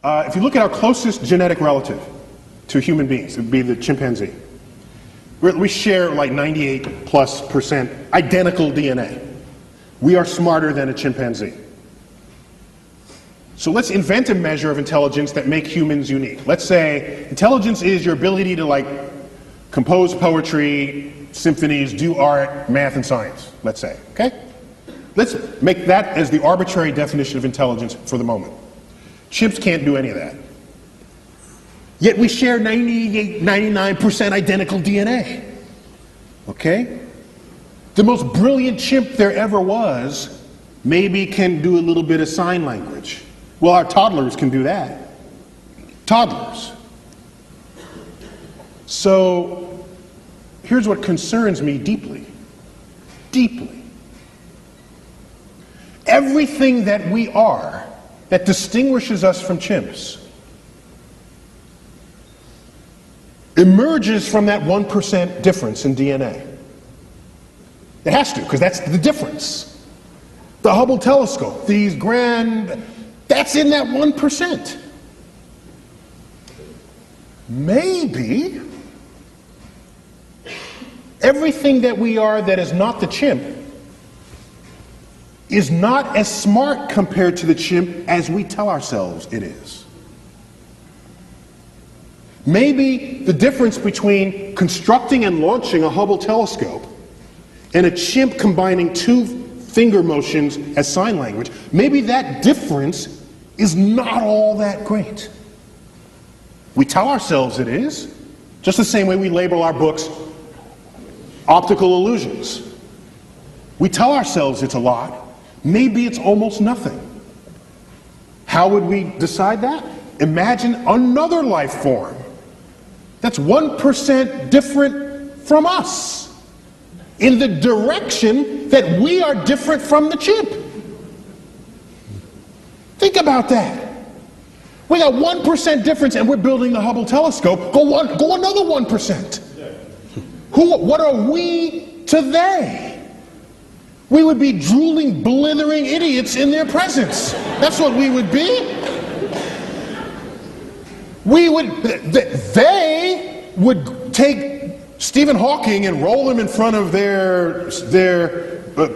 If you look at our closest genetic relative to human beings, it would be the chimpanzee. We share like 98+% identical DNA. We are smarter than a chimpanzee. So let's invent a measure of intelligence that makes humans unique. Let's say intelligence is your ability to like compose poetry, symphonies, do art, math, and science, let's say, okay? Let's make that as the arbitrary definition of intelligence for the moment. Chimps can't do any of that. Yet we share 98, 99% identical DNA, okay? The most brilliant chimp there ever was maybe can do a little bit of sign language. Well, our toddlers can do that. Toddlers. So here's what concerns me deeply. Deeply. Everything that we are that distinguishes us from chimps emerges from that 1% difference in DNA. It has to, because that's the difference. The Hubble telescope, these that's in that 1%. Maybe everything that we are that is not the chimp is not as smart compared to the chimp as we tell ourselves it is. Maybe the difference between constructing and launching a Hubble telescope and a chimp combining two finger motions as sign language, maybe that difference is not all that great. We tell ourselves it is, just the same way we label our books optical illusions. We tell ourselves it's a lot. Maybe it's almost nothing. How would we decide that? Imagine another life form that's 1% different from us in the direction that we are different from the chimp. Think about that. We got 1% difference and we're building the Hubble telescope. Go another 1%. What are we to they? We would be drooling, blithering idiots in their presence. That's what we would be. They would take Stephen Hawking and roll him in front of their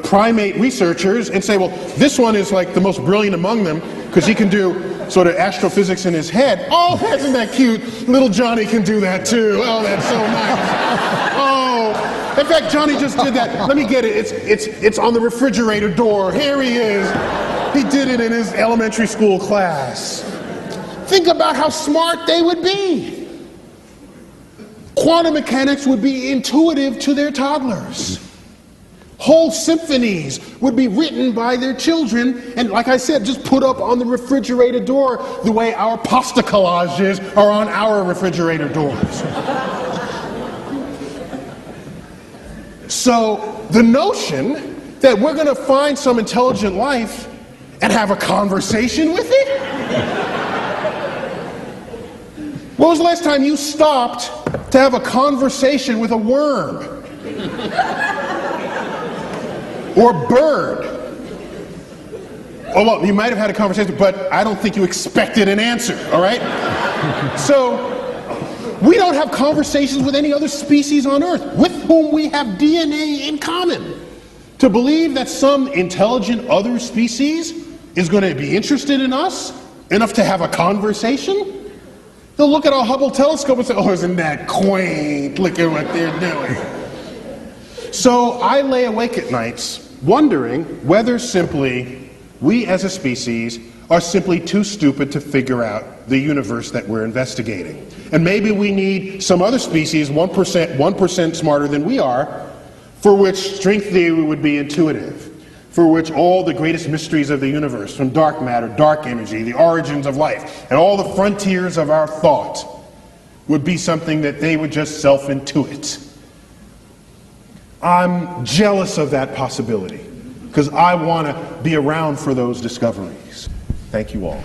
primate researchers and say, well, this one is like the most brilliant among them because he can do sort of astrophysics in his head. Oh, isn't that cute? Little Johnny can do that too. Oh, that's so nice. Oh, in fact, Johnny just did that. Let me get it. It's on the refrigerator door. Here he is. He did it in his elementary school class. Think about how smart they would be. Quantum mechanics would be intuitive to their toddlers. Whole symphonies would be written by their children and, like I said, just put up on the refrigerator door the way our pasta collages are on our refrigerator doors. So the notion that we're going to find some intelligent life and have a conversation with it? When was the last time you stopped to have a conversation with a worm? Or bird? Oh, well, you might have had a conversation, but I don't think you expected an answer, all right? So, we don't have conversations with any other species on Earth with whom we have DNA in common. To believe that some intelligent other species is going to be interested in us enough to have a conversation? They'll look at our Hubble telescope and say, oh, isn't that quaint? Look at what they're doing. So I lay awake at nights wondering whether simply we as a species are simply too stupid to figure out the universe that we're investigating. And maybe we need some other species, 1% smarter than we are, for which string theory would be intuitive, for which all the greatest mysteries of the universe, from dark matter, dark energy, the origins of life, and all the frontiers of our thought would be something that they would just self-intuit. I'm jealous of that possibility because I want to be around for those discoveries. Thank you all.